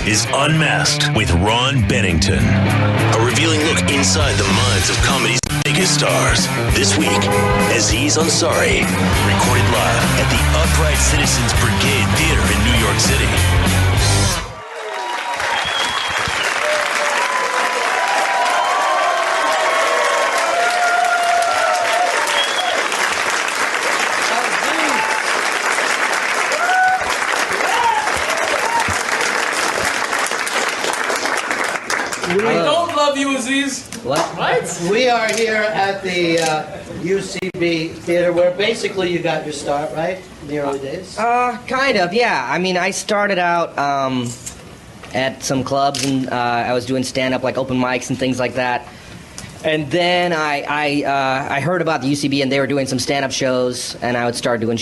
is Unmasked with Ron Bennington. A revealing look inside the minds of comedy's biggest stars. This week, Aziz Ansari, recorded live at the Upright Citizens Brigade Theater in New York City. I don't love you, Aziz. What? We are here at the UCB Theater, where basically you got your start, right? In the early days? Kind of, yeah. I mean, I started out at some clubs, and I was doing stand-up, like open mics and things like that. And then I heard about the UCB, and they were doing some stand-up shows, and I started doing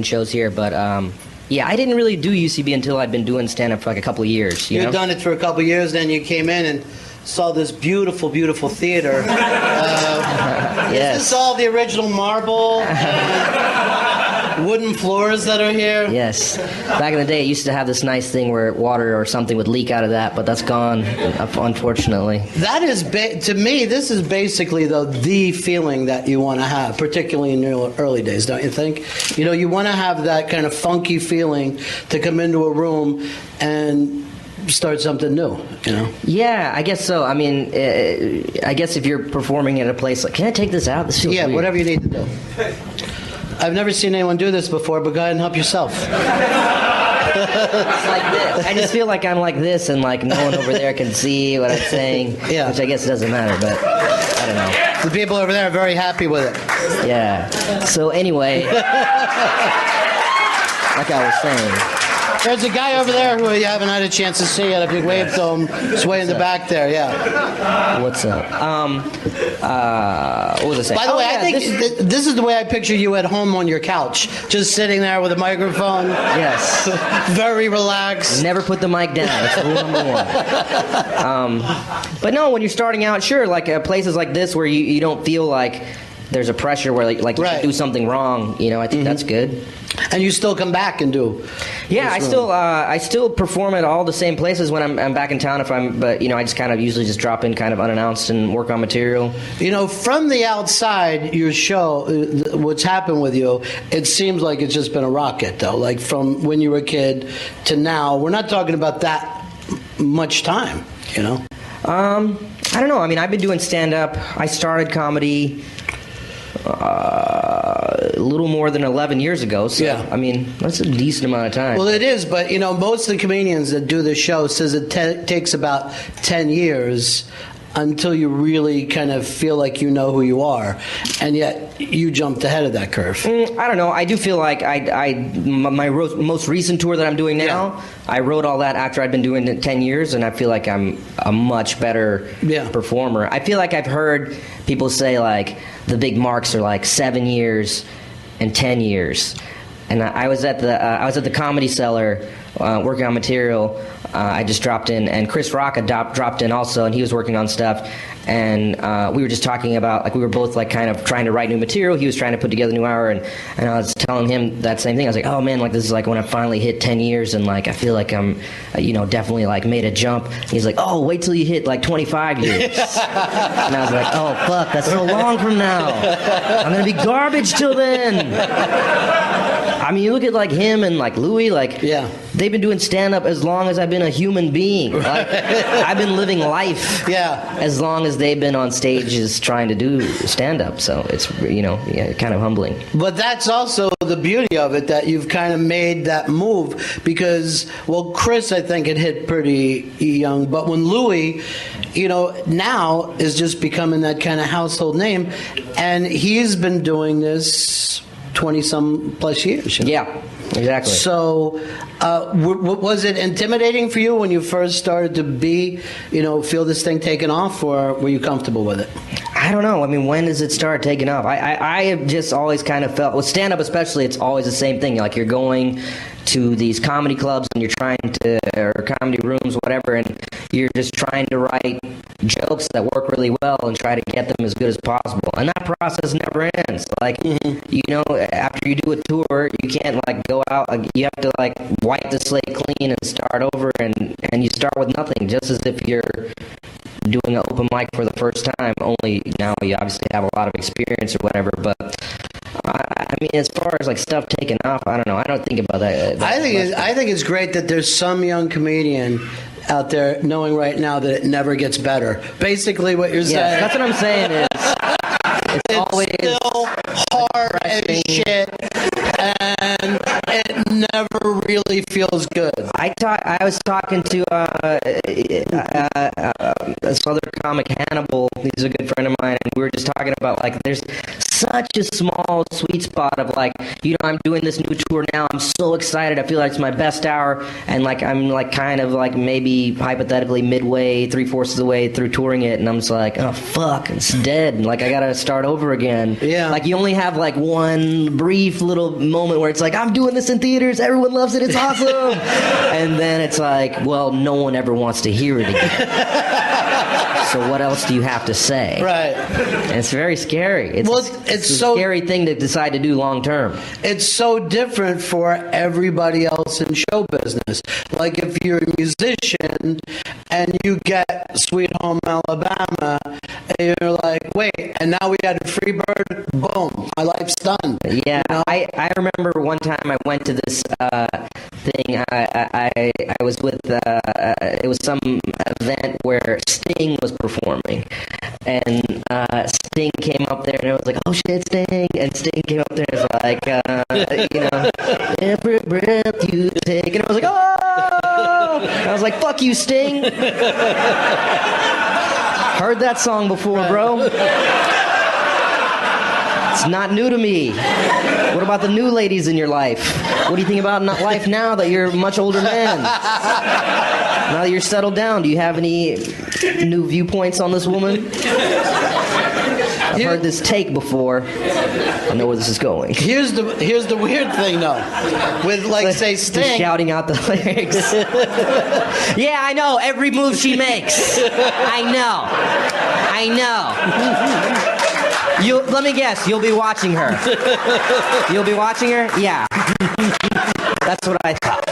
shows here, but... yeah, I didn't really do UCB until I'd been doing stand-up for like a couple of years. You'd done it for a couple of years, then you came in and saw this beautiful, beautiful theater. Yes. Is this all the original marble wooden floors that are here? Yes. Back in the day, it used to have this nice thing where water or something would leak out of that, but that's gone, unfortunately. That is, to me, this is basically the feeling that you want to have, particularly in your early days, don't you think? You know, you want to have that kind of funky feeling to come into a room and start something new, you know? Yeah, I guess so. I mean, I guess if you're performing at a place like, can I take this out? This feels weird. Whatever you need to do. I've never seen anyone do this before, but go ahead and help yourself. It's like this. I just feel like I'm like this, and like no one over there can see what I'm saying, which I guess doesn't matter, but I don't know. The people over there are very happy with it. Yeah. So anyway, like I was saying. There's a guy over there who you haven't had a chance to see yet. If you wave to him, it's way in the back there, yeah. What's up? What was I saying? By the way, I think this is the way I picture you at home on your couch, just sitting there with a microphone. Yes. Very relaxed. Never put the mic down. That's rule number one. But no, when you're starting out, sure, like places like this where you don't feel like there's a pressure where like you can do something wrong, you know, I think that's good. And you still come back and do? Yeah, I still perform at all the same places when I'm back in town. But you know, I just kind of usually just drop in kind of unannounced and work on material. You know, from the outside, your show, what's happened with you, it seems like it's just been a rocket, though. Like from when you were a kid to now, we're not talking about that much time, you know? I don't know. I mean, I've been doing stand-up. I started comedy a little more than 11 years ago, so I mean, that's a decent amount of time. Well, it is, but you know, most of the comedians that do this show says it takes about 10 years until you really kind of feel like you know who you are, and yet you jumped ahead of that curve. I don't know. I do feel like my most recent tour that I'm doing now, I wrote all that after I'd been doing it 10 years, and I feel like I'm a much better performer. I feel like I've heard people say like the big marks are like 7 years and 10 years. And I was at the Comedy Cellar working on material. I just dropped in, and Chris Rock had dropped in also, and he was working on stuff. And we were just talking about, like, we were both like kind of trying to write new material. He was trying to put together a new hour, and I was telling him that same thing. I was like, oh man, like this is like when I finally hit 10 years, and like I feel like I'm, definitely like made a jump. He's like, oh, wait till you hit like 25 years. And I was like, oh fuck, that's so long from now. I'm gonna be garbage till then. I mean, you look at like him and like Louis, like they've been doing stand-up as long as I've been a human being. Like, I've been living life as long as they've been on stages trying to do stand-up. So it's, kind of humbling. But that's also the beauty of it, that you've kind of made that move because, well, Chris, I think, had hit pretty young. But when Louis, now is just becoming that kind of household name, and he's been doing this 20-some plus years. Yeah, exactly. So was it intimidating for you when you first started to feel this thing taking off, or were you comfortable with it? I don't know. I mean, when does it start taking off? I have just always kind of felt, with stand-up especially, it's always the same thing. Like, you're going to these comedy clubs and you're trying to, or comedy rooms, whatever, and you're just trying to write jokes that work really well and try to get them as good as possible. And that process never ends. Like, you know, after you do a tour, you can't like go out, you have to like wipe the slate clean and start over, and you start with nothing, just as if you're doing an open mic for the first time, only now you obviously have a lot of experience or whatever. But I mean, as far as like stuff taking off, I don't know. I don't think about that. I think it's great that there's some young comedian out there knowing right now that it never gets better. Basically, what you're saying. That's what I'm saying is it's always still hard as shit, and it never really feels good. I was talking to this other comic, Hannibal. He's a good friend of mine, and we were just talking about like there's such a small sweet spot of like, you know, I'm doing this new tour now. I'm so excited. I feel like it's my best hour, and like I'm like kind of like maybe hypothetically midway, 3/4 of the way through touring it, and I'm just like, oh fuck, it's dead. And, like I gotta start over again. Yeah. Like you only have like one brief little moment where it's like, I'm doing this in theaters, everyone loves it, it's awesome. And then it's like, well, no one ever wants to hear it again. So what else do you have to say? Right. And it's very scary. It's a so scary thing to decide to do long term. It's so different for everybody else in show business. Like if you're a musician and you get Sweet Home Alabama, and you're like, wait, and now we got a free bird, boom, my life's done. Yeah, you know? I remember one time I went to this thing. I was with it was some event where Sting was performing, and Sting came up there and I was like, oh shit, Sting, and Sting came up there and was like, you know, every breath you take, and I was like, oh, and I was like, fuck you, Sting. Heard that song before, bro. It's not new to me. What about the new ladies in your life? What do you think about life now that you're a much older man? Now that you're settled down, do you have any new viewpoints on this woman? I've heard this take before. I know where this is going. Here's the weird thing though, with like say Sting just shouting out the lyrics. Yeah, I know every move she makes. I know. Let me guess. You'll be watching her. You'll be watching her. Yeah. That's what I thought.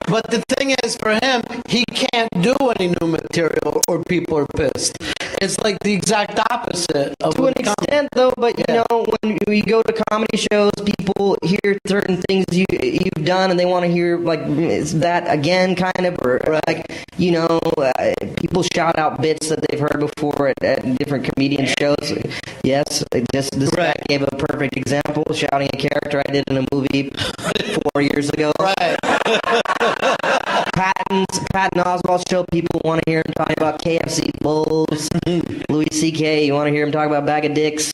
But the thing is, for him, he can't do any new material or people are pissed. It's like the exact opposite of to an extent, though. But you know, when we go to comedy shows, people hear certain things you've done, and they want to hear like is that again, kind of, or like you know, people shout out bits that they've heard before at different comedian shows. Yes, this guy gave a perfect example, shouting a character I did in a movie 4 years ago. Right. Patton Oswalt show, people want to hear him talk about KFC bowls. Louis C.K., you want to hear him talk about bag of dicks.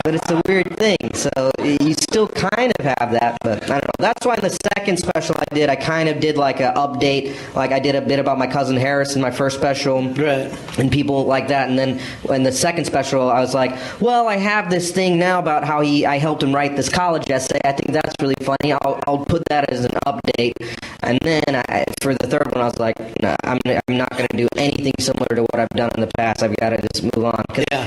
But it's a weird thing, so you still kind of have that, but I don't know. That's why in the second special I kind of did like an update, like I did a bit about my cousin Harris in my first special, right, and people like that, and then in the second special I was like, well, I have this thing now about how I helped him write this college essay. I think that's really funny. I'll put that as an update, and then for the third one I was like, no, I'm not going to do anything similar to what I've done in the past. I've got to just move on. Yeah.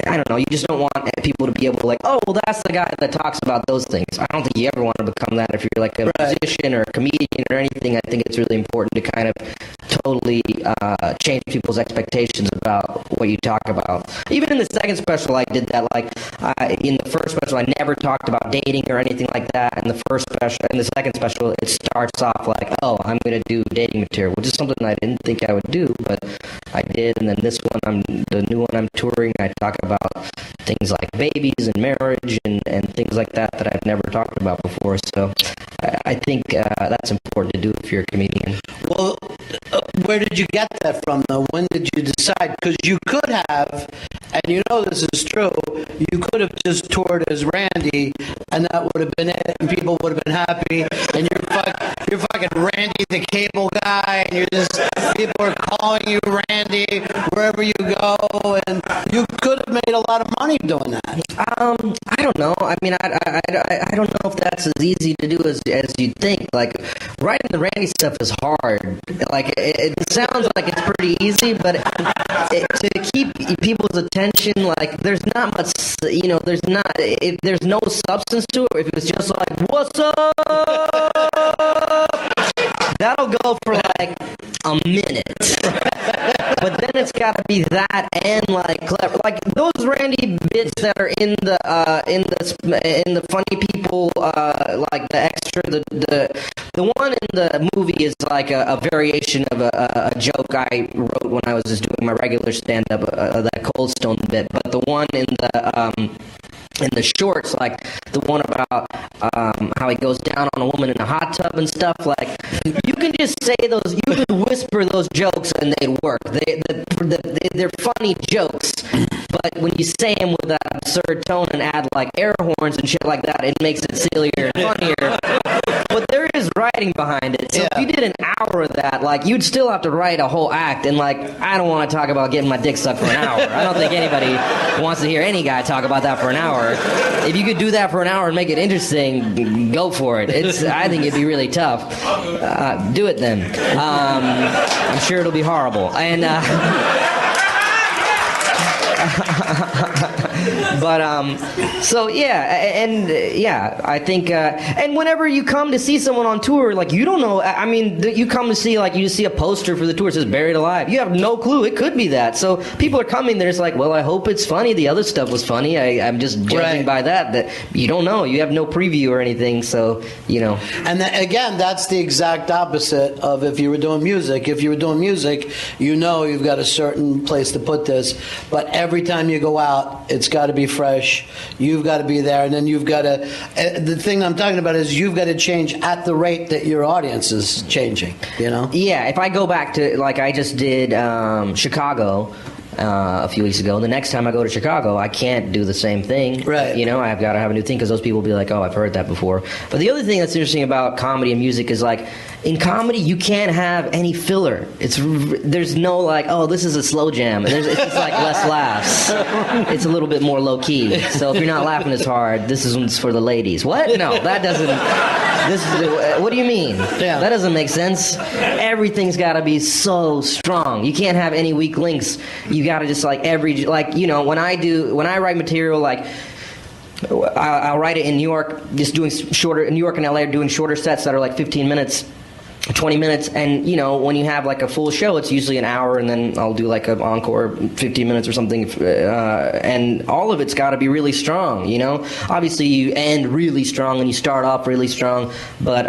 I don't know. You just don't want people to be able to like, oh, well, that's the guy that talks about those things. I don't think you ever want to become that if you're like a musician or a comedian or anything. I think it's really important to kind of totally change people's expectations about what you talk about. Even in the second special, I did that. Like in the first special, I never talked about dating or anything like that. In the second special, it starts off like, oh, I'm going to do dating material, which is something I didn't think I would do, but I did. And then this one, the new one I'm touring, I talk about things like babies and marriage and things like that I've never talked about before. So I think that's important to do if you're a comedian. Well, where did you get that from, though? When did you decide? Because you could have, and you know this is true, you could have just toured as Randy, and that would have been it, and people would have been happy, and you're fucking fucking Randy the Cable Guy, and people are calling you Randy wherever you go, and you could have made a lot of money doing that. I don't know. I mean, I don't know if that's as easy to do as you think. Like, writing the Randy stuff is hard. Like, it sounds like it's pretty easy, but to keep people's attention, like, there's not much, there's no substance to it. If it was just like, what's up? That'll go for like a minute. But then it's got to be that and like clever, like those Randy bits that are in the funny people, like the extra, the one in the movie is like a variation of a joke I wrote when I was just doing my regular stand-up, that Cold Stone bit. But the one in the shorts, like the one about how he goes down on a woman in a hot tub and stuff, like you can just say those, you could whisper those jokes and they'd work. They're funny jokes, but when you say them with that absurd tone and add like air horns and shit like that, it makes it sillier and funnier. But there is writing behind it. So if you did an hour of that, like you'd still have to write a whole act. And like, I don't want to talk about getting my dick sucked for an hour. I don't think anybody wants to hear any guy talk about that for an hour. If you could do that for an hour and make it interesting, go for it. I think it'd be really tough. Do it then. I'm sure it'll be horrible. And so I think, and whenever you come to see someone on tour, like you don't know, I mean, you come to see, like you see a poster for the tour, it says Buried Alive. You have no clue. It could be that. So people are coming there, it's like, well, I hope it's funny. The other stuff was funny. I'm just judging by that you don't know. You have no preview or anything, so, you know. And again, that's the exact opposite of if you were doing music. If you were doing music, you know you've got a certain place to put this, but every time you go out, it's got to be fresh. You've got to be there, and then you've got to. The thing I'm talking about is you've got to change at the rate that your audience is changing. You know? Yeah. If I go back to, like, I just did Chicago a few weeks ago. The next time I go to Chicago, I can't do the same thing. Right. You know, I've got to have a new thing because those people will be like, oh, I've heard that before. But the other thing that's interesting about comedy and music is, like, in comedy, you can't have any filler. There's no, like, oh, this is a slow jam. It's just like less laughs. It's a little bit more low key. So if you're not laughing as hard, this is for the ladies. What? No, that doesn't. What do you mean? Yeah. That doesn't make sense. Everything's got to be so strong. You can't have any weak links. You got to just when I write material, like, I'll write it in New York, just doing shorter, in New York and LA, doing shorter sets that are like 15 minutes, 20 minutes, and, you know, when you have like a full show, it's usually an hour, and then I'll do like an encore 15 minutes or something, and all of it's got to be really strong, you know? Obviously, you end really strong and you start off really strong, but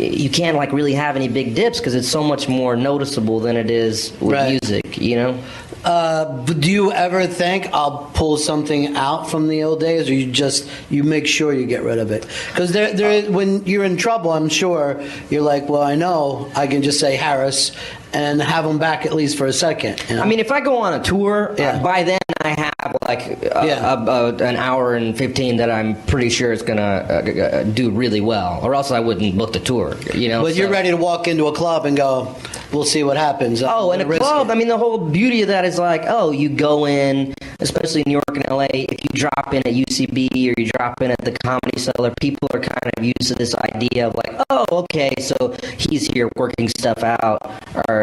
you can't like really have any big dips because it's so much more noticeable than it is with music, you know? Do you ever think I'll pull something out from the old days, or you make sure you get rid of it? Because when you're in trouble, I'm sure you're like, well, I know I can just say Harris and have them back at least for a second. You know? I mean, if I go on a tour, by then I have like an hour and 15 that I'm pretty sure is gonna do really well, or else I wouldn't book the tour. You know, but you're ready to walk into a club and go, we'll see what happens. Oh, and a club, I mean, the whole beauty of that is like, oh, you go in, especially in New York and LA, if you drop in at UCB or you drop in at the Comedy Cellar, people are kind of used to this idea of like, oh, okay, so he's here working stuff out or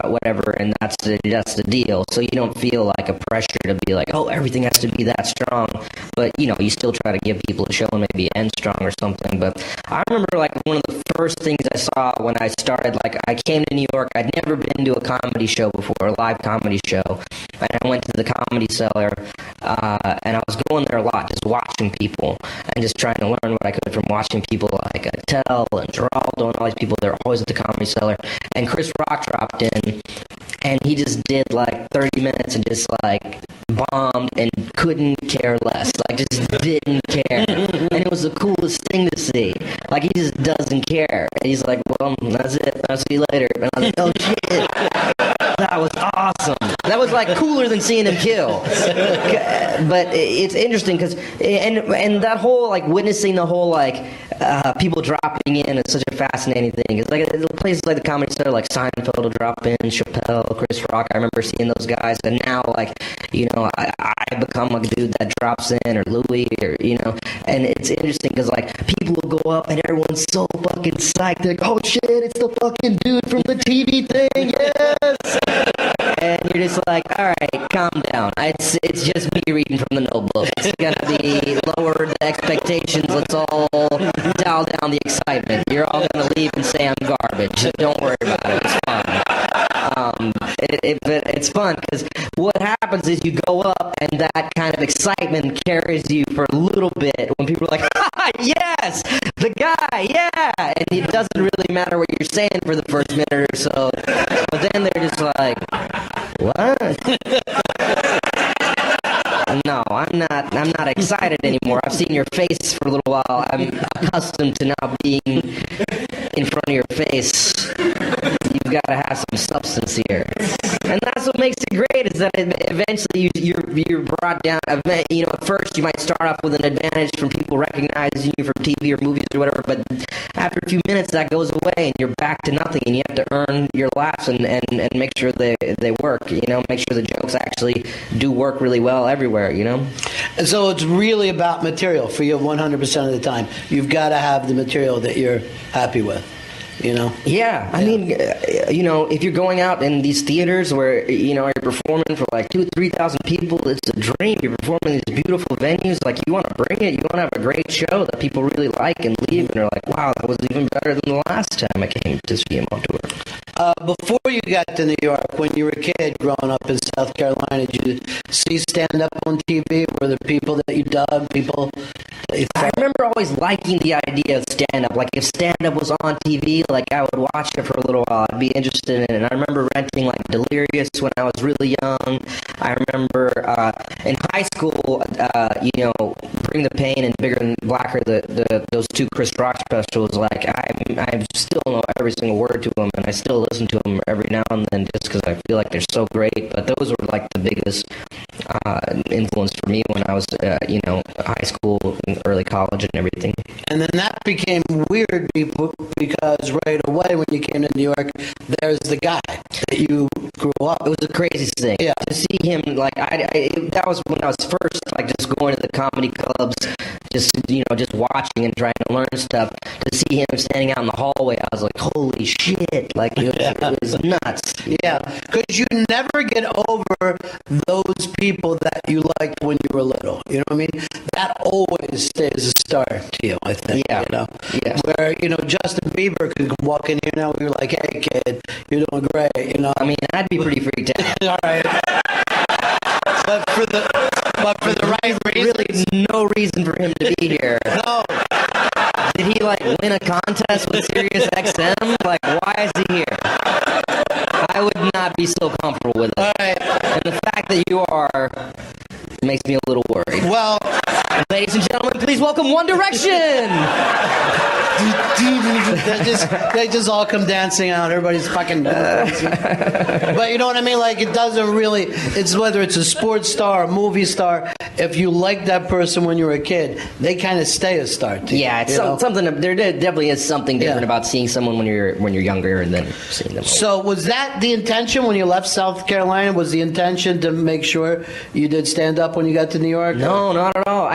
whatever, and that's the deal. So you don't feel like a pressure to be like, oh, everything has to be that strong. But, you know, you still try to give people a show and maybe end strong or something. But I remember like one of the first things I saw when I started, like I came to New York, I'd never been to a comedy show before, a live comedy show. And I went to the Comedy Cellar, and I was going there a lot, just watching people and just trying to learn what I could from watching people like Attell and Geraldo and all these people. They're always at the Comedy Cellar. And Chris Rock dropped in, and he just did like 30 minutes and just like bombed and couldn't care less. Like just didn't care. And it was the coolest thing to see. Like he just doesn't care. And he's like, well, that's it. I'll see you later. And I was like, oh shit. That was awesome. That was like cooler than seeing him kill. But it's interesting because and that whole like witnessing the whole like people dropping in is such a fascinating thing. It's like places like the Comedy Store, like Seinfeld will drop in, Chappelle, Chris Rock. I remember seeing those guys, and now like I become a dude that drops in, or Louis, or and it's interesting because like people will go up and everyone's so fucking psyched. They're like, oh shit, it's the fucking dude from the TV thing, yes. And you're just like, all right, calm down. It's just me reading from the notebook. It's gonna be lower the expectations. Let's all dial down the excitement. You're all gonna leave and say I'm garbage. So don't worry about it. It's fun. It's fun because what happens is you go up and that kind of excitement carries you for a little bit when people are like, ha, yes, the guy, yeah, and it doesn't really matter what you're saying for the first minute or so, but then they're just like, what? No, I'm not excited anymore. I've seen your face for a little while. I'm accustomed to now being in front of your face. You've got to have some substance here. And that's what makes it great, is that eventually you're brought down. At first you might start off with an advantage from people recognizing you from TV or movies or whatever, but after a few minutes that goes away and you're back to nothing, and you have to earn your laughs and make sure they work, make sure the jokes actually do work really well everywhere, And so it's really about material for you 100% of the time. You've got to have the material that you're happy with. Yeah, I mean, if you're going out in these theaters where, you're performing for like 2,000-3,000 people, it's a dream. You're performing in these beautiful venues. Like, you want to bring it. You want to have a great show that people really like and leave, and they're like, wow, that was even better than the last time I came to see him on tour. Before you got to New York, when you were a kid growing up in South Carolina, did you see stand-up on TV? Were there people that you dug, people that you thought? I remember always liking the idea of stand-up. Like, if stand-up was on TV, like, I would watch it for a little while. I'd be interested in it. And I remember renting, like, Delirious when I was really young. I remember in high school, Bring the Pain and Bigger and Blacker, those two Chris Rock specials, like, I still know every single word to them, and I still listen to them every now and then just because I feel like they're so great. But those were, like, the biggest influence for me when I was, high school and early college and everything. And then that became weird because right away when you came to New York, there's the guy that you grew up. It was the craziest thing. Yeah. To see him, like, that was when I was first, like, just going to the comedy clubs, just watching and trying to learn stuff. To see him standing out in the hallway, I was like, holy shit. Like, it was nuts. Yeah, because you never get over those people that you liked when you were little. You know what I mean? That always stays a star to you, I think. Yeah. Yeah. Where, Justin Bieber could walk in here now and you're like, hey, kid, you're doing great, I mean, I'd be pretty freaked out. All right. But for the right reason. Really no reason for him to be here. No. Did he, like, win a contest with Sirius XM? Like, why is he here? I would not be so comfortable with it. All right. And the fact that you are makes me a little worried. Well, ladies and gentlemen, please welcome One Direction! they just all come dancing out. Everybody's fucking dancing. But you know what I mean? Like, it doesn't really, it's whether it's a sports star, a movie star, if you like that person when you were a kid, they kind of stay a star to you. Yeah, it's something, there definitely is something different about seeing someone when you're younger and then seeing them. So was that the intention when you left South Carolina? Was the intention to make sure you did stand up when you got to New York? No, not at all.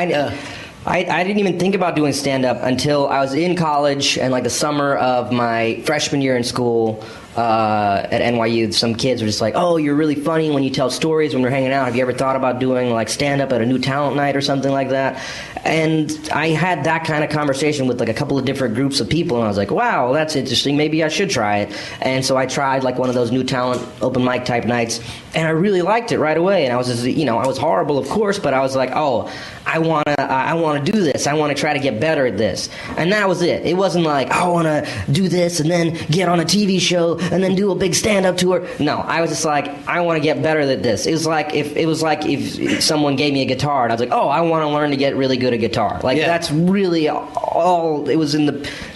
I didn't even think about doing stand-up until I was in college and, like, the summer of my freshman year in school at NYU. Some kids were just like, oh, you're really funny when you tell stories when we're hanging out. Have you ever thought about doing, like, stand-up at a new talent night or something like that? And I had that kind of conversation with, like, a couple of different groups of people, and I was like, wow, that's interesting. Maybe I should try it. And so I tried, like, one of those new talent open mic type nights, and I really liked it right away. And I was just, I was horrible, of course, but I was like, oh, I want to do this. I want to try to get better at this. And that was it. It wasn't like, I want to do this and then get on a TV show and then do a big stand-up tour. No, I was just like, I want to get better at this. It was like if someone gave me a guitar and I was like, oh, I want to learn to get really good at guitar. Like that's really all it was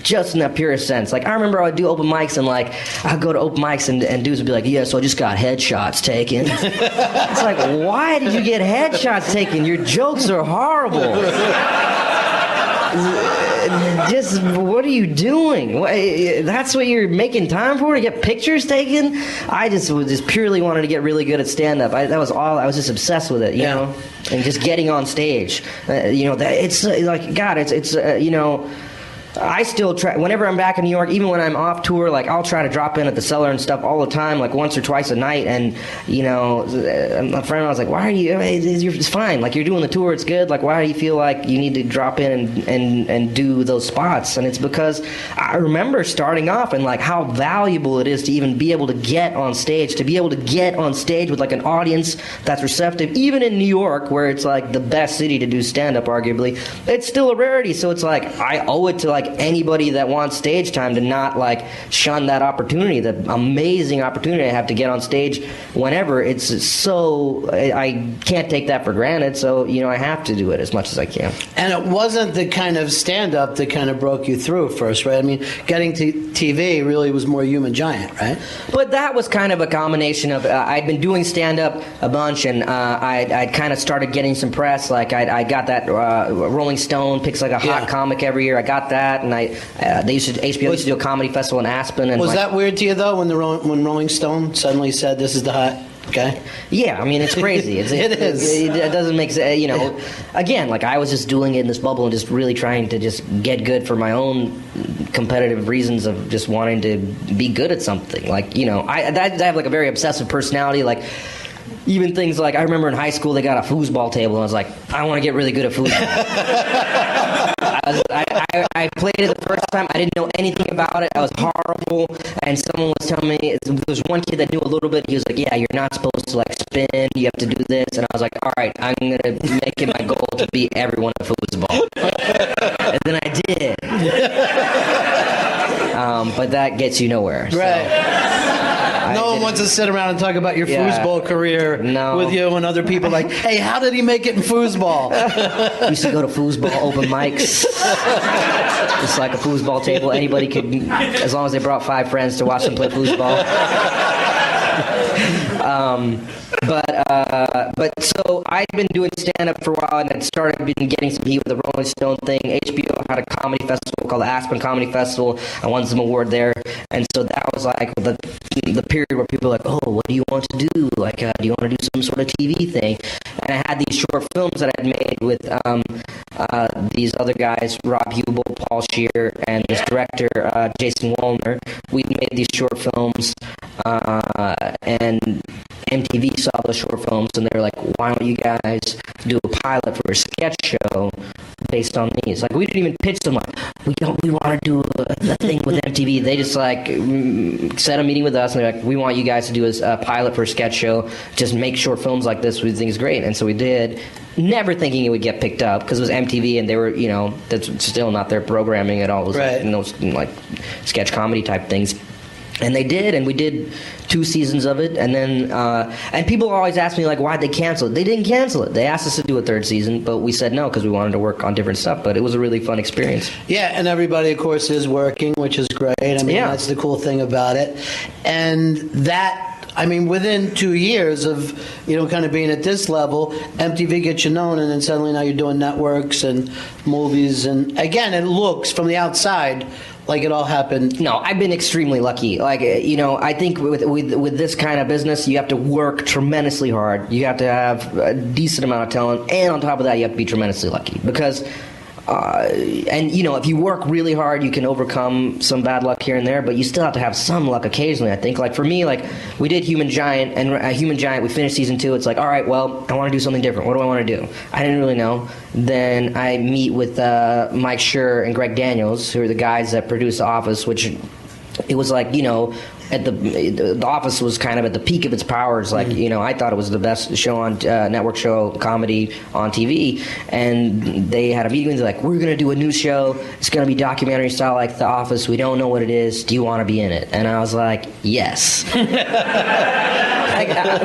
just in that purest sense. Like I remember I would do open mics and like I'd go to open mics and dudes would be like, yeah, so I just got headshots taken. It's like, why did you get headshots taken? Your jokes are horrible. Just what are you doing? That's what you're making time for, to get pictures taken? I just purely wanted to get really good at stand-up. That was all. I was just obsessed with it, you know, and just getting on stage. It's like God. It's you know. I still try, whenever I'm back in New York, even when I'm off tour, like I'll try to drop in at the Cellar and stuff all the time, like once or twice a night. And you know, a friend was like, "Why are you? It's fine. Like you're doing the tour, it's good. Like why do you feel like you need to drop in and do those spots?" And it's because I remember starting off and like how valuable it is to even be able to get on stage, with like an audience that's receptive. Even in New York, where it's like the best city to do stand-up, arguably, it's still a rarity. So it's like I owe it to like anybody that wants stage time to not like shun that opportunity, the amazing opportunity I have to get on stage whenever. It's so I can't take that for granted, so you know I have to do it as much as I can. And it wasn't the kind of stand-up that kind of broke you through first, right? I mean, getting to TV really was more Human Giant, right? But that was kind of a combination of I'd been doing stand-up a bunch, and I'd kind of started getting some press. Like I got that Rolling Stone picks like a hot comic every year. I got that. And HBO used to do a comedy festival in Aspen. And was that weird to you though when when Rolling Stone suddenly said this is the hot guy? Yeah, I mean it's crazy. It is. It doesn't make sense. You know, again, like I was just doing it in this bubble and just really trying to just get good for my own competitive reasons of just wanting to be good at something. Like you know, I have like a very obsessive personality. Like. Even things like, I remember in high school they got a foosball table, and I was like, I want to get really good at foosball. I played it the first time. I didn't know anything about it. I was horrible, and someone was telling me, there was one kid that knew a little bit. He was like, yeah, you're not supposed to like spin. You have to do this. And I was like, all right, I'm going to make it my goal to beat everyone at foosball. And then I did. But that gets you nowhere. So. Right. No one wants to sit around and talk about your foosball career with you and other people like, hey, how did he make it in foosball? We used to go to foosball open mics. It's like a foosball table. Anybody could, as long as they brought 5 friends to watch them play foosball. But so I'd been doing stand-up for a while, and I'd started getting some heat with the Rolling Stone thing. HBO had a comedy festival called the Aspen Comedy Festival. I won some award there, and so that was like the period where people were like, oh, what do you want to do? Like, do you want to do some sort of TV thing? And I had these short films that I'd made with these other guys, Rob Hubel, Paul Scheer, and this director, Jason Wallner. We made these short films, and MTV saw those short films, and they were like, why don't you guys do a pilot for a sketch show based on these? Like, we didn't even pitch them like, we want to do a thing with MTV. They just like set a meeting with us, and they're like, we want you guys to do a pilot for a sketch show. Just make short films like this. We think it's great. And so we did, never thinking it would get picked up because it was MTV, and they were, you know, that's still not their programming at all. It was right. Like sketch comedy type things. And they did, and we did 2 seasons of it, and then and people always ask me like, why'd they cancel it? They didn't cancel it. They asked us to do a 3rd season, but we said no because we wanted to work on different stuff. But it was a really fun experience. Yeah, and everybody, of course, is working, which is great. I mean, that's the cool thing about it. And that, I mean, within 2 years of, you know, kind of being at this level, MTV gets you known, and then suddenly now you're doing networks and movies, and again, it looks from the outside like it all happened. No, I've been extremely lucky. Like, you know, I think with this kind of business, you have to work tremendously hard. You have to have a decent amount of talent, and on top of that, you have to be tremendously lucky because. And, you know, if you work really hard, you can overcome some bad luck here and there, but you still have to have some luck occasionally, I think. Like, for me, like, we did Human Giant, and Human Giant, we finished season 2. It's like, all right, well, I want to do something different. What do I want to do? I didn't really know. Then I meet with Mike Schur and Greg Daniels, who are the guys that produce The Office, which it was like, you know, The Office was kind of at the peak of its powers. Like, I thought it was the best show on network show comedy on TV. And they had a meeting. They're like, we're going to do a new show. It's going to be documentary style like The Office. We don't know what it is. Do you want to be in it? And I was like, yes.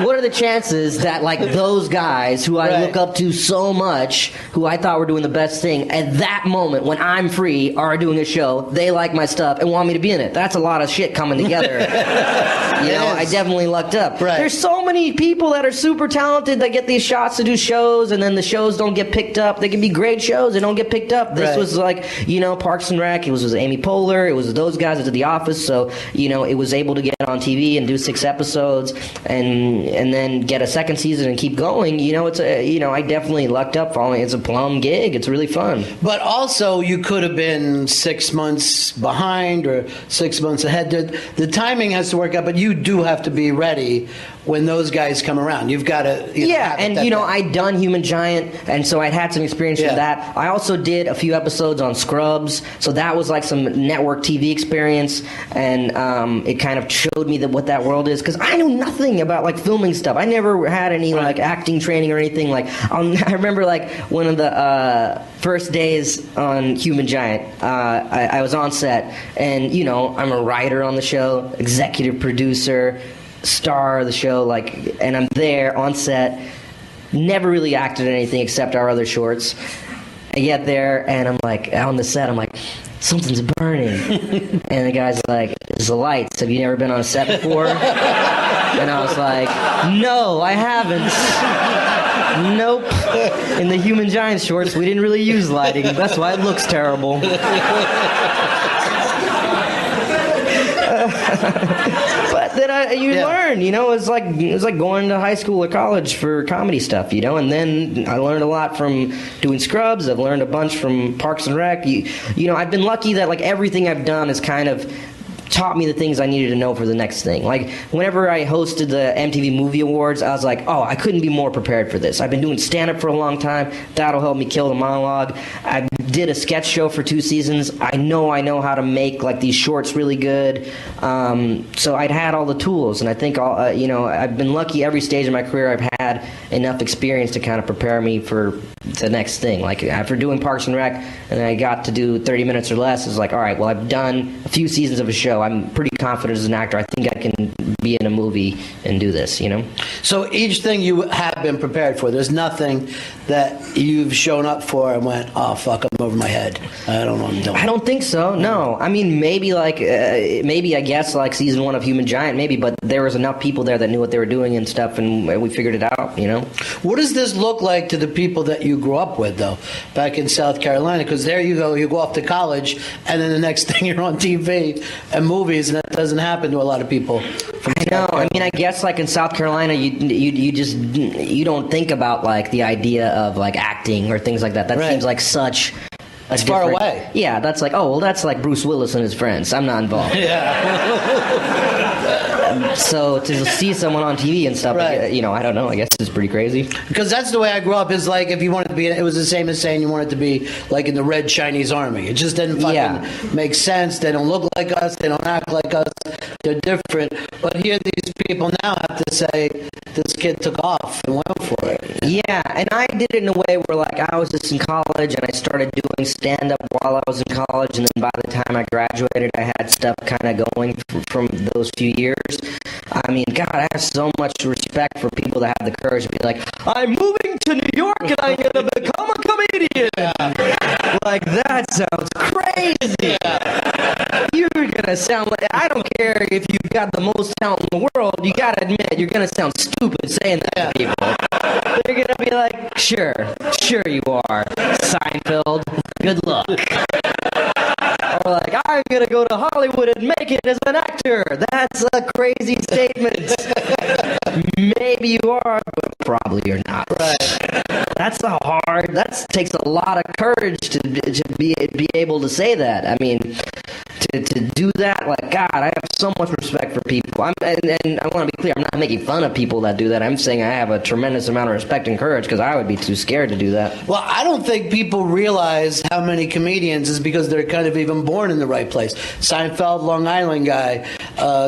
What are the chances that like those guys who I look up to so much, who I thought were doing the best thing, at that moment when I'm free are doing a show, they like my stuff and want me to be in it? That's a lot of shit coming together. I definitely lucked up. Right. There's so many people that are super talented that get these shots to do shows, and then the shows don't get picked up. They can be great shows, they don't get picked up. This was like, Parks and Rec. It was with Amy Poehler. It was those guys that did The Office. So, it was able to get on TV and do 6 episodes and then get a second season and keep going. I definitely lucked up following. It's a plum gig. It's really fun. But also, you could have been 6 months behind or 6 months ahead. The timing has to work out, but you do have to be ready when those guys come around. You've got to... I'd done Human Giant, and so I'd had some experience with that. I also did a few episodes on Scrubs, so that was like some network TV experience, and it kind of showed me what that world is, because I knew nothing about like filming stuff. I never had any like acting training or anything. Like I remember like one of the first days on Human Giant, I was on set, and I'm a writer on the show, executive producer, star of the show, and I'm there on set, never really acted in anything except our other shorts. I get there, and I'm like, on the set, I'm like, something's burning. And the guy's like, it's the lights. Have you never been on a set before? And I was like, no, I haven't. Nope. In the Human Giant shorts, we didn't really use lighting. That's why it looks terrible. But then you learn, it was like going to high school or college for comedy stuff, and then I learned a lot from doing Scrubs. I've learned a bunch from Parks and Rec. I've been lucky that like everything I've done is kind of taught me the things I needed to know for the next thing. Like, whenever I hosted the MTV Movie Awards, I was like, oh, I couldn't be more prepared for this. I've been doing stand-up for a long time. That'll help me kill the monologue. I did a sketch show for 2 seasons. I know how to make, like, these shorts really good. So I'd had all the tools, and I think, I've been lucky every stage of my career I've had enough experience to kind of prepare me for the next thing. Like, after doing Parks and Rec, and I got to do 30 minutes or less, it's like, all right, well, I've done a few seasons of a show. I'm pretty confident as an actor. I think I can be in a movie and do this, So each thing you have been prepared for, there's nothing that you've shown up for and went, oh, fuck, I'm over my head. I don't know what I'm doing. I don't think so, no. I mean, maybe I guess like season 1 of Human Giant, maybe, but there was enough people there that knew what they were doing and stuff, and we figured it out, What does this look like to the people that you grew up with, though, back in South Carolina? Because there you go off to college, and then the next thing you're on TV and movies, and that doesn't happen to a lot of people. I know. I mean, I guess like in South Carolina, you don't think about like the idea of like acting or things like that. That seems like such. It's far away. Yeah, that's like, oh, well, that's like Bruce Willis and his friends. I'm not involved. So to see someone on TV and stuff, I don't know. I guess it's pretty crazy. Because that's the way I grew up. Is like if you wanted to be, it was the same as saying you wanted to be like in the Red Chinese Army. It just didn't fucking make sense. They don't look like us. They don't act like us. They're different. But here, these people now have to say, this kid took off and went for it. Yeah, and I did it in a way where like I was just in college and I started doing stand-up while I was in college, and then by the time I graduated, I had stuff kind of going from those few years. I mean, God, I have so much respect for people that have the courage to be like, I'm moving to New York and I'm going to become a comedian. Like, that sounds crazy. You're going to sound like, I don't care if you've got the most talent in the world, you got to admit, you're going to sound stupid saying that to people. They're going to be like, sure you are, Seinfeld, good luck. Or like, I'm going to go to Hollywood and make it as an actor. That's a crazy statement. Maybe you are, but probably you're not. Right. That takes a lot of courage to be able to say that. I mean, to do that, like, God, I have so much respect for people. And I want to be clear, I'm not making fun of people that do that. I'm saying I have a tremendous amount of respect and courage because I would be too scared to do that. Well, I don't think people realize how many comedians is because they're kind of even born in the right place. Seinfeld, Long Island guy,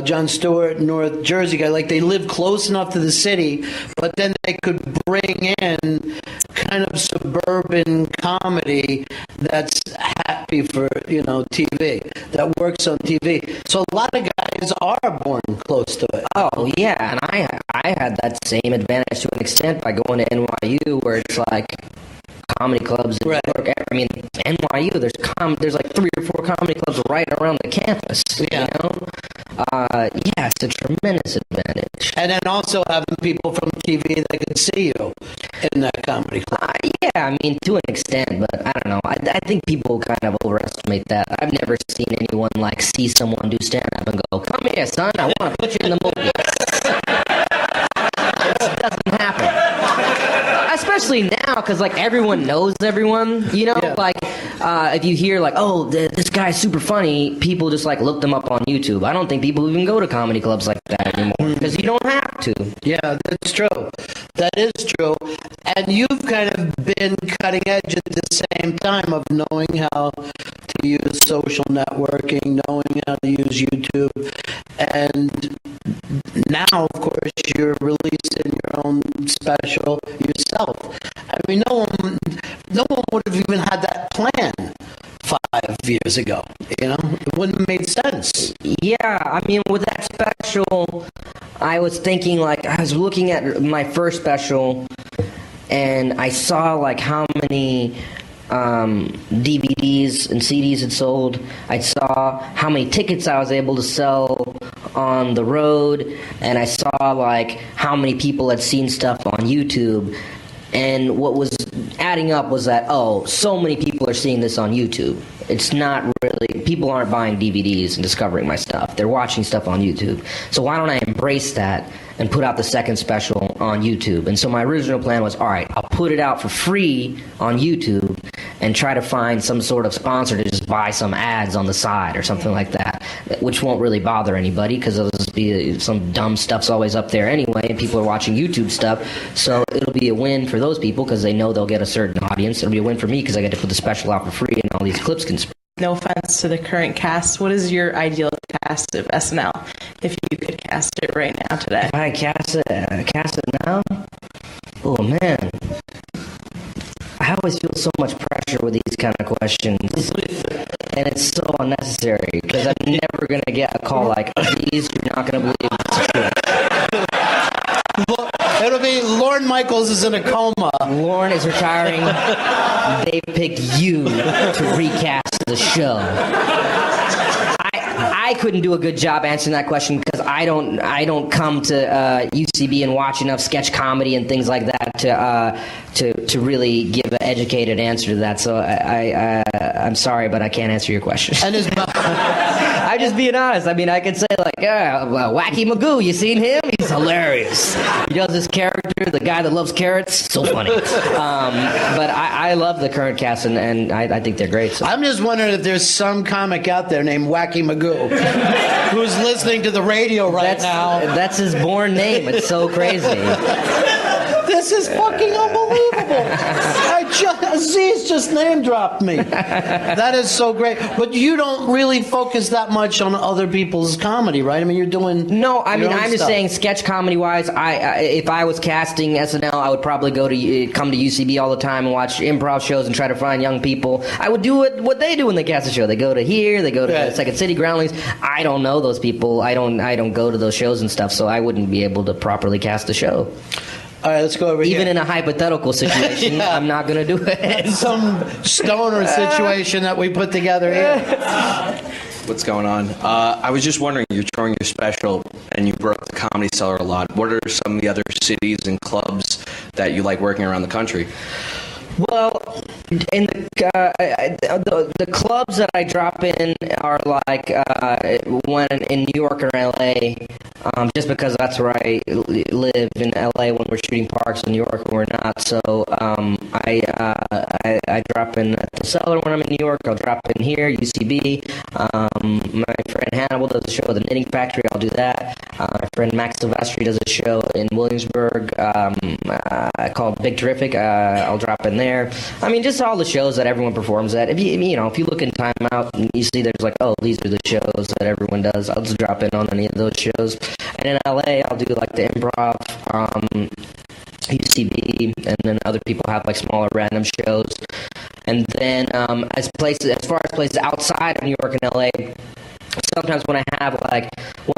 Jon Stewart, North Jersey guy, like they live close enough to the city, but then they could bring in kind of suburban comedy that's happy for, TV, that works on TV. So a lot of guys are born close to it. Oh, yeah, and I had that same advantage to an extent by going to NYU, where it's like comedy clubs in New York. I mean, NYU, there's like 3 or 4 comedy clubs right around the campus, yeah. Yeah, it's a tremendous advantage. And then also having people from TV that can see you in that comedy club. Yeah, I mean, to an extent, but I don't know. I think people kind of overestimate that. I've never seen anyone, like, see someone do stand-up and go, come here, son, I want to put you in the movie. It doesn't happen. Especially now, because, like, everyone knows everyone, Yeah. Like, if you hear, like, oh, this guy's super funny, people just, like, look them up on YouTube. I don't think people even go to comedy clubs like that anymore, because you don't have to. Yeah, that's true. That is true. And you've kind of been cutting edge at the same time of knowing how to use social networking, knowing how to use YouTube. And now, of course, you're releasing your own special yourself. I mean, no one would have even had that plan 5 years ago. It wouldn't have made sense. Yeah, I mean, with that special, I was thinking, like, I was looking at my first special, and I saw, like, how many DVDs and CDs had sold. I saw how many tickets I was able to sell on the road, and I saw, like, how many people had seen stuff on YouTube. And what was adding up was that, so many people are seeing this on YouTube. It's not really, people aren't buying DVDs and discovering my stuff. They're watching stuff on YouTube. So why don't I embrace that and put out the second special on YouTube? And so my original plan was, all right, I'll put it out for free on YouTube and try to find some sort of sponsor to just buy some ads on the side or something like that, which won't really bother anybody because some dumb stuff's always up there anyway, and people are watching YouTube stuff. So it'll be a win for those people because they know they'll get a certain audience. It'll be a win for me because I get to put the special out for free and all these clips can spread. No offense to the current cast, what is your ideal cast of SNL if you could cast it right now today? If I cast it now? Oh, man. I always feel so much pressure with these kind of questions. And it's so unnecessary because I'm never going to get a call like, Aziz, you're not going to believe it's true. It'll be Lorne Michaels is in a coma. Lorne is retiring. They picked you to recast the show. I couldn't do a good job answering that question because I don't come to UCB and watch enough sketch comedy and things like that to really give an educated answer to that. So I'm sorry, but I can't answer your question. And I'm just being honest. I mean, I could say like, Wacky Magoo, you seen him? He's hilarious. He does this character, the guy that loves carrots, so funny. But I love the current cast, and I think they're great. So. I'm just wondering if there's some comic out there named Wacky Magoo who's listening to the radio now. That's his born name. It's so crazy. This is fucking unbelievable. Aziz just name dropped me. That is so great. But you don't really focus that much on other people's comedy, right? I mean, you're doing No, I mean, I'm just stuff. saying sketch comedy-wise, if I was casting SNL, I would probably come to UCB all the time and watch improv shows and try to find young people. I would do what they do when they cast a show. They go to here, they go to Second City, Groundlings. I don't know those people. I don't go to those shows and stuff, so I wouldn't be able to properly cast a show. All right, let's go over here. Even in a hypothetical situation, I'm not going to do it. Some stoner situation that we put together here. What's going on? I was just wondering, you're touring your special, and you broke the Comedy Cellar a lot. What are some of the other cities and clubs that you like working around the country? Well, in the clubs that I drop in are like when in New York or LA, just because that's where I live in LA when we're shooting parks, in New York when we're not. So I drop in at the Cellar when I'm in New York. I'll drop in here, UCB. My friend Hannibal does a show at the Knitting Factory. I'll do that. My friend Max Silvestri does a show in Williamsburg called Big Terrific. I'll drop in there. I mean, just all the shows that everyone performs at. If you look in Time Out, and you see there's like, oh, these are the shows that everyone does. I'll just drop in on any of those shows. And in LA, I'll do like the Improv, UCB, and then other people have like smaller random shows. And then as far as places outside of New York and LA, sometimes when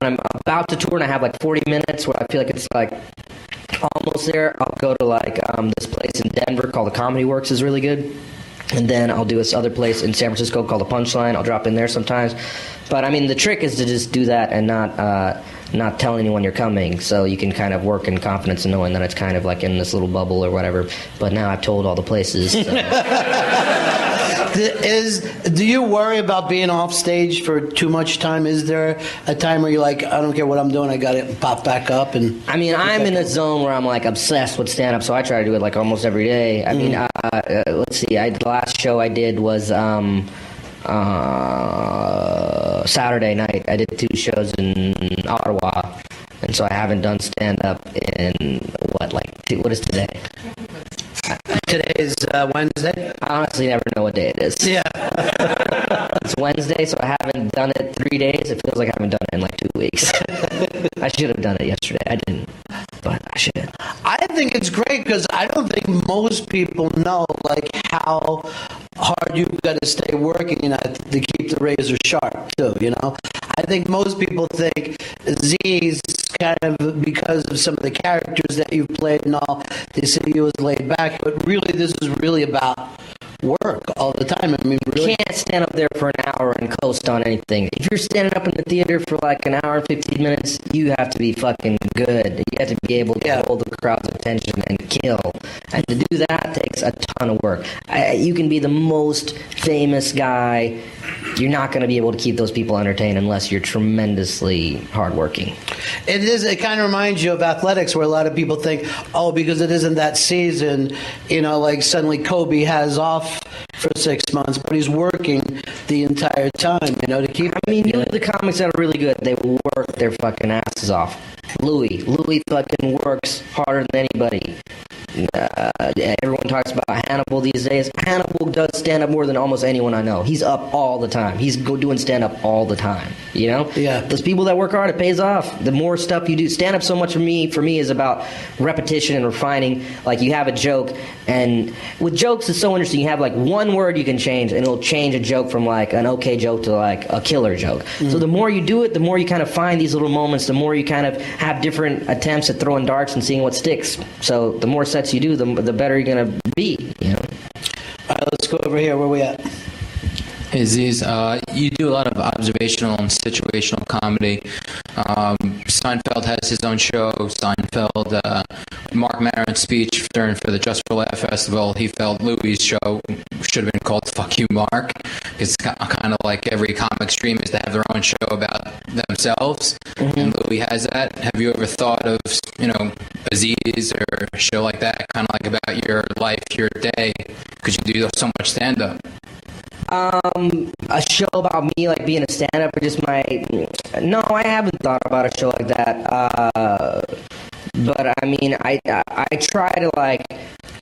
I'm about to tour and I have like 40 minutes where I feel like it's like almost there, I'll go to like this place in Denver called the Comedy Works is really good. And then I'll do this other place in San Francisco called the Punchline. I'll drop in there sometimes. But I mean, the trick is to just do that and not tell anyone you're coming, so you can kind of work in confidence and knowing that it's kind of like in this little bubble or whatever. But now I've told all the places. So. Do you worry about being off stage for too much time? Is there a time where you're like, I don't care what I'm doing, I got to pop back up? And I mean, I'm in a zone where I'm like obsessed with stand-up, so I try to do it like almost every day. I mean, let's see, the last show I did was Saturday night. I did 2 shows in Ottawa, and so I haven't done stand-up in what is today? Today is Wednesday. I honestly never know what day it is. Yeah. It's Wednesday, so I haven't done it 3 days. It feels like I haven't done it in like 2 weeks. I should have done it yesterday. I didn't, but I should. I think it's great because I don't think most people know like how hard you've got to stay working to keep the razor sharp too, you know? I think most people think Z's kind of because of some of the characters that you've played and all, they say you was laid back, but really this is really about work all the time. I mean, really. You can't stand up there for an hour and coast on anything. If you're standing up in the theater for like an hour and 15 minutes, you have to be fucking good. You have to be able to hold the crowd's attention and kill. And to do that takes a ton of work. You can be the most famous guy. You're not going to be able to keep those people entertained unless you're tremendously hardworking. It kind of reminds you of athletics where a lot of people think, oh, because it isn't that season, like suddenly Kobe has off for 6 months, but he's working the entire time, to keep. I mean, the comics that are really good, they work their fucking asses off. Louis fucking works harder than anybody. Everyone talks about Hannibal these days. Hannibal does stand up more than almost anyone I know. He's up all the time. He's doing stand up all the time. Yeah. Those people that work hard, it pays off. The more stuff you do, stand up so much for me is about repetition and refining. Like you have a joke, and with jokes it's so interesting. You have like one word you can change, and it'll change a joke from like an okay joke to like a killer joke. So the more you do it, the more you kind of find these little moments. The more you kind of have different attempts at throwing darts and seeing what sticks. So the more sets you do, the better you're gonna be. All right, let's go over here. Where we at? Hey, Aziz, you do a lot of observational and situational comedy. Seinfeld has his own show. Seinfeld, Mark Maron's speech for the Just for Laugh Festival, he felt Louis' show should have been called Fuck You, Mark. It's kind of like every comic stream is to have their own show about themselves, and Louis has that. Have you ever thought of, Aziz or a show like that, kind of like about your life, your day, because you do so much stand-up? A show about me like being a stand-up or just no, I haven't thought about a show like that. But I mean, I try to like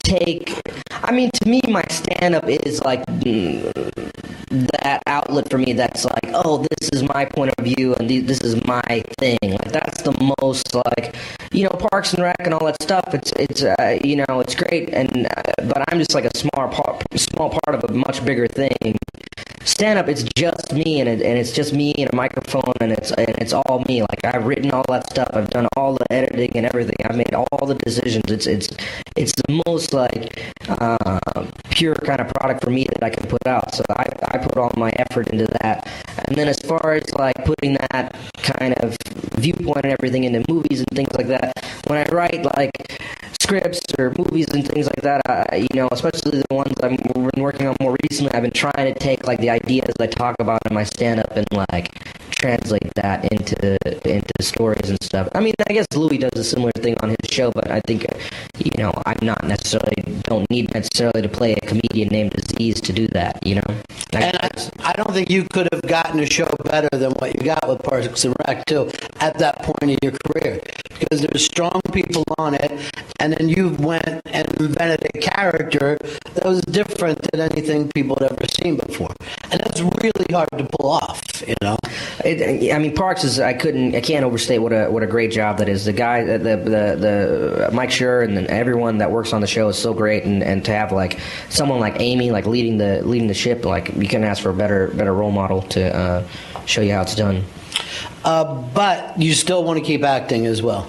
to me, my stand-up is like that outlet for me that's like, oh, this is my point of view and this is my thing. Like that's the most like, Parks and Rec and all that stuff. It's it's great, and but I'm just like a small part of a much bigger thing. Stand-up, it's just me, and it's just me and a microphone, and it's all me. Like I've written all that stuff, I've done all the editing and everything. I've made all the decisions. It's the most like pure kind of product for me that I can put out. So I put all my effort into that. And then as far as like putting that kind of viewpoint and everything into movies and things like that, when I write like scripts or movies and things like that, especially the ones I've been working on more recently, I've been trying to take like the ideas I talk about in my stand-up and like translate that into stories and stuff. I mean, I guess Louis does a similar thing on his show, but I think, I'm not don't need necessarily to play a comedian named Aziz to do that, And I don't think you could have gotten a show better than what you got with Parks and Rec, too, at that point in your career. Because there's strong people on it, and then you went and invented a character that was different than anything people had ever seen before. And that's really hard to pull off, Parks is, I can't overstate what a great job that is. The guy, the Mike Schur and then everyone that works on the show is so great, and to have like someone like Amy like leading the ship, like you couldn't ask for a better role model to show you how it's done. But you still want to keep acting as well.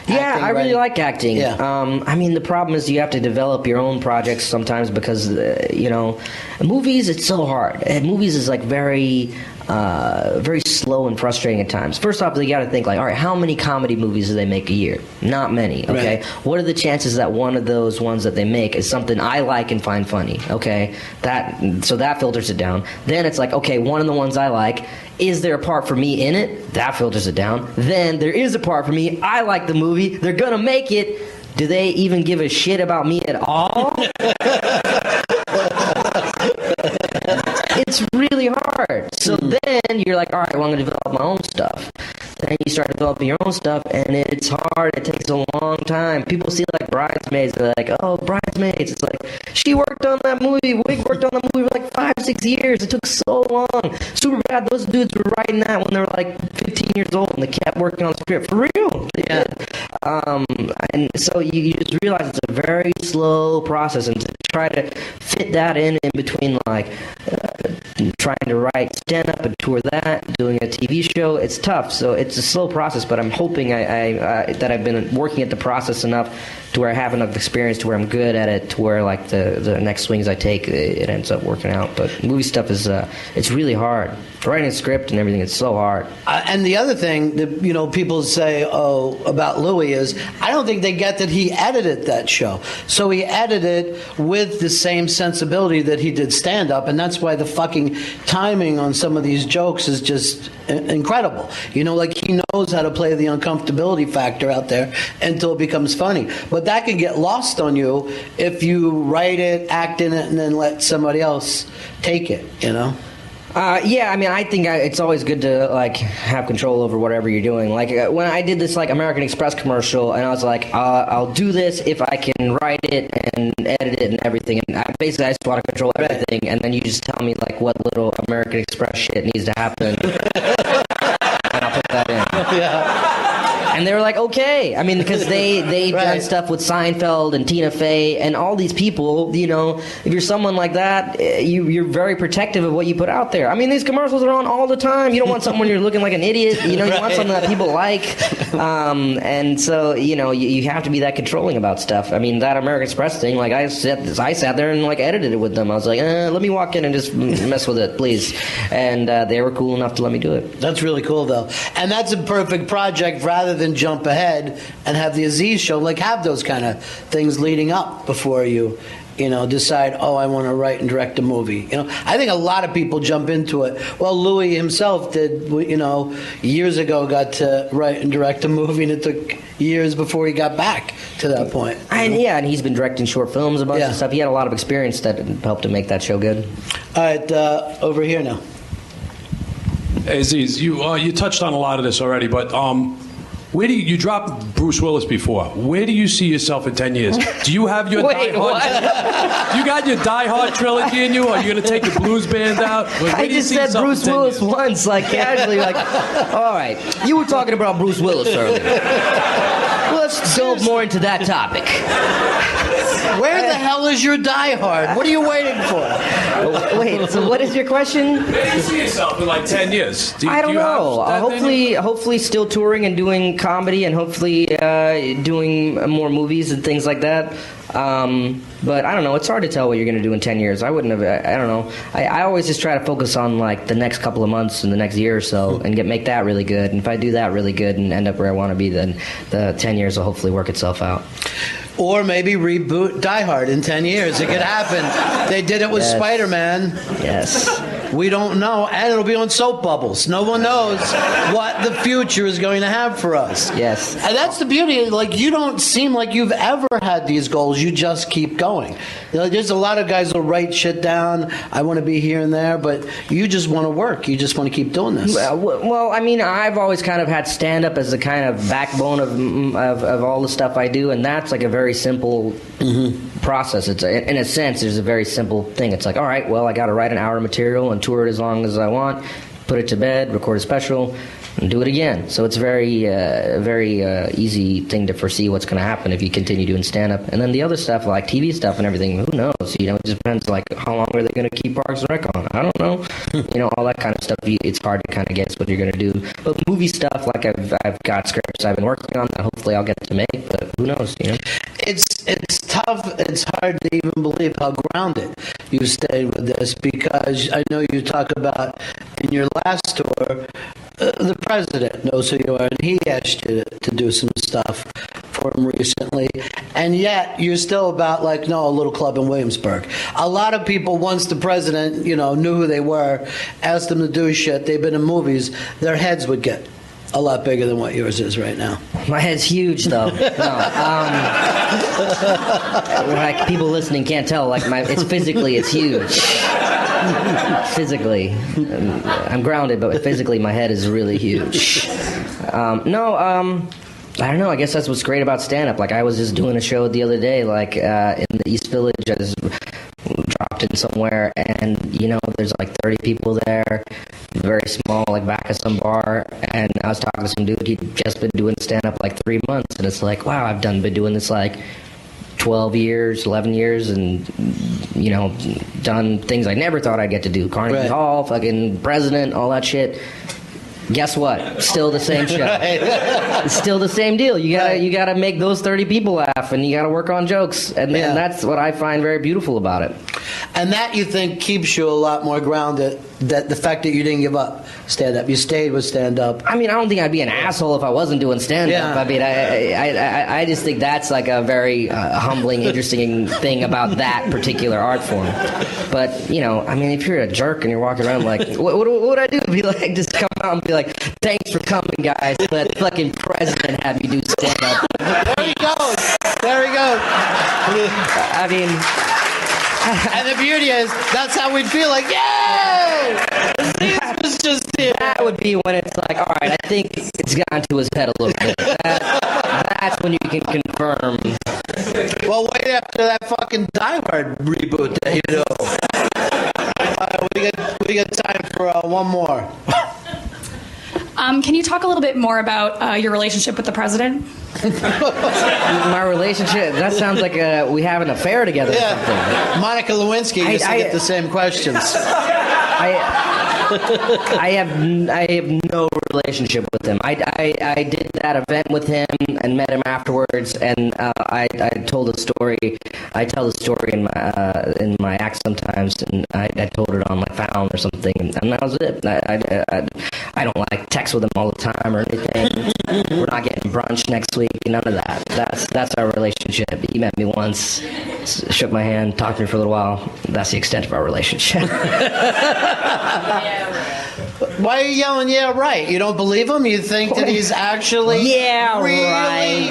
Yeah, I really like acting. Yeah. The problem is you have to develop your own projects sometimes because, movies, it's so hard. And movies is like very slow and frustrating at times. First off, you got to think like, all right, how many comedy movies do they make a year? Not many, okay? Right. What are the chances that one of those ones that they make is something I like and find funny, okay? So that filters it down. Then it's like, okay, one of the ones I like, is there a part for me in it? That filters it down. Then there is a part for me. I like the movie. They're going to make it. Do they even give a shit about me at all? It's really hard. So then you're like, all right, well, I'm going to develop my own stuff. Then you start developing your own stuff, and it's hard. It takes a long time. People see like Bridesmaids. They're like, oh, Bridesmaids. It's like, she worked on that movie. Wig worked on that movie for like 5-6 years. It took so long. Superbad, those dudes were writing that when they were like 15 years old, and they kept working on the script. For real. They did. And so you just realize it's a very slow process, and to try to fit that in between like trying to write stand-up and tour that, doing a TV show, it's tough. So it's a slow process, but I'm hoping that I've been working at the process enough to where I have enough experience to where I'm good at it, to where like the next swings I take, it ends up working out. But movie stuff is it's really hard. Writing a script and everything, it's so hard. And the other thing that people say about Louis is I don't think they get that he edited that show. So he edited with the same sensibility that he did stand-up, and that's why the fucking timing on some of these jokes is just incredible. Like he knows how to play the uncomfortability factor out there until it becomes funny. But that can get lost on you if you write it, act in it, and then let somebody else take it, I think it's always good to like have control over whatever you're doing. Like when I did this like American Express commercial, and I was like, I'll do this if I can write it and edit it and everything. And I just want to control everything, and then you just tell me like what little American Express shit needs to happen, and I'll put that in. Yeah. And they were like, okay. Because they've done stuff with Seinfeld and Tina Fey and all these people, if you're someone like that, you're very protective of what you put out there. These commercials are on all the time. You don't want something when you're looking like an idiot. You want something that people like. And so, you have to be that controlling about stuff. That American Express thing, like I sat there and like edited it with them. I was like, let me walk in and just mess with it, please. And they were cool enough to let me do it. That's really cool, though. And that's a perfect project rather than jump ahead and have the Aziz show, like have those kind of things leading up before you decide, I want to write and direct a movie. I think a lot of people jump into it. Well, Louis himself did, years ago got to write and direct a movie, and it took years before he got back to that point. And he's been directing short films, a bunch of stuff. He had a lot of experience that helped to make that show good. All right, over here now. Aziz, you touched on a lot of this already, but where do you dropped Bruce Willis before? Where do you see yourself in 10 years? Do you have your Die Hard? You got your Die Hard trilogy in you? Or are you going to take the blues band out? I just said Bruce Willis once, like casually, like, all right, you were talking about Bruce Willis earlier. Let's delve more into that topic. Where the hell is your Die Hard? What are you waiting for? Wait, so what is your question? Where do you see yourself in like 10 years? I don't know. Hopefully still touring and doing comedy, and hopefully doing more movies and things like that. But I don't know. It's hard to tell what you're going to do in 10 years. I don't know. I always just try to focus on like the next couple of months and the next year or so and make that really good. And if I do that really good and end up where I want to be, then the 10 years will hopefully work itself out. Or maybe reboot Die Hard in 10 years. It could happen. They did it with Spider-Man. Yes. We don't know. And it'll be on soap bubbles. No one knows what the future is going to have for us. Yes. And that's the beauty. Like, you don't seem like you've ever had these goals. You just keep going. You know, there's a lot of guys who write shit down. I want to be here and there. But you just want to work. You just want to keep doing this. Well, I mean, I've always kind of had stand-up as the kind of backbone of all the stuff I do. And that's like a very simple process. It's in a sense, there's a very simple thing. It's like, all right, well, I got to write an hour of material and tour it as long as I want, put it to bed, record a special, and do it again. So it's very easy thing to foresee what's going to happen if you continue doing stand-up. And then the other stuff, like TV stuff and everything, who knows? You know, it just depends, like, how long are they going to keep Parks and Rec on? I don't know. You know, all that kind of stuff, it's hard to kind of guess what you're going to do. But movie stuff, like, I've got scripts I've been working on that hopefully I'll get to make, but who knows, you know? It's tough. It's hard to even believe how grounded you stayed with this, because I know you talk about in your last tour, the president knows who you are, and he asked you to do some stuff for him recently, and yet you're still about like, no, a little club in Williamsburg. A lot of people, once the president, you know, knew who they were, asked them to do shit, they've been in movies, their heads would get a lot bigger than what yours is right now. My head's huge, though. Like, people listening can't tell. Like, it's huge. Physically, I'm grounded, but physically, my head is really huge. I don't know. I guess that's what's great about stand-up. Like, I was just doing a show the other day, like in the East Village. I just dropped in somewhere, and you know, there's like 30 people there. Very small, like back of some bar, and I was talking to some dude. He'd just been doing stand-up like 3 months, and it's like, wow, I've been doing this like 12 years, 11 years, and you know, done things I never thought I'd get to do. Carnegie Hall, fucking president, all that shit. Guess what? Still the same show. It's still the same deal. You gotta make those 30 people laugh, and you gotta work on jokes, and that's what I find very beautiful about it. And that, you think, keeps you a lot more grounded, that the fact that you didn't give up stand-up. You stayed with stand-up. I mean, I don't think I'd be an asshole if I wasn't doing stand-up. Yeah. I mean, I just think that's like a very humbling, interesting thing about that particular art form. But, you know, I mean, if you're a jerk and you're walking around like, what would I do? Be like, just come out and be like, thanks for coming, guys. Let the fucking president have you do stand-up. There he goes. There he goes. I mean... And the beauty is, that's how we'd feel, like, yay! Aziz was just here. That would be when it's like, all right, I think it's gotten to his head a little bit. That's when you can confirm. Well, wait after that fucking Die Hard reboot that you do. We got time for one more. Can you talk a little bit more about your relationship with the president? My relationship? That sounds like we have an affair together. Yeah. Monica Lewinsky used to get the same questions. I have no relationship with him. I did that event with him and met him afterwards, and I told a story. I tell the story in my act sometimes, and I told it on my Found or something, and that was it. I don't like text with him all the time or anything. We're not getting brunch next week. None of that. That's our relationship. He met me once, shook my hand, talked to me for a little while. That's the extent of our relationship. Why are you yelling, yeah, right? You don't believe him? You think that he's actually really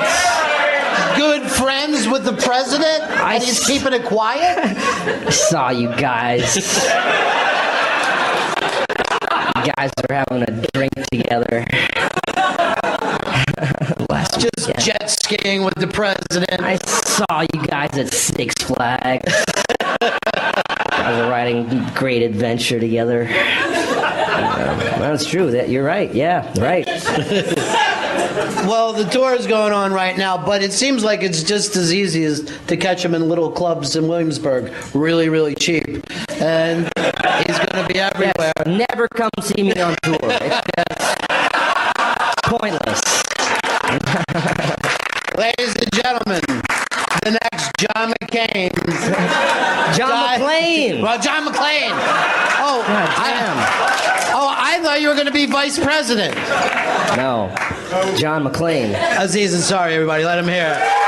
good friends with the president? And he's keeping it quiet? I saw you guys. You guys are having a drink together. Just jet skiing with the president. I saw you guys at Six Flags. I was riding Great Adventure together. That's true. You're right. Yeah, right. Well, the tour is going on right now, but it seems like it's just as easy as to catch him in little clubs in Williamsburg, really, really cheap. And he's going to be everywhere. Yes, never come see me on tour. It's just pointless. Ladies and gentlemen, the next John McCain. John McClane. Well, John McClane. Oh, I thought you were going to be vice president. No, John McClane. Aziz Ansari, everybody. Let him hear it.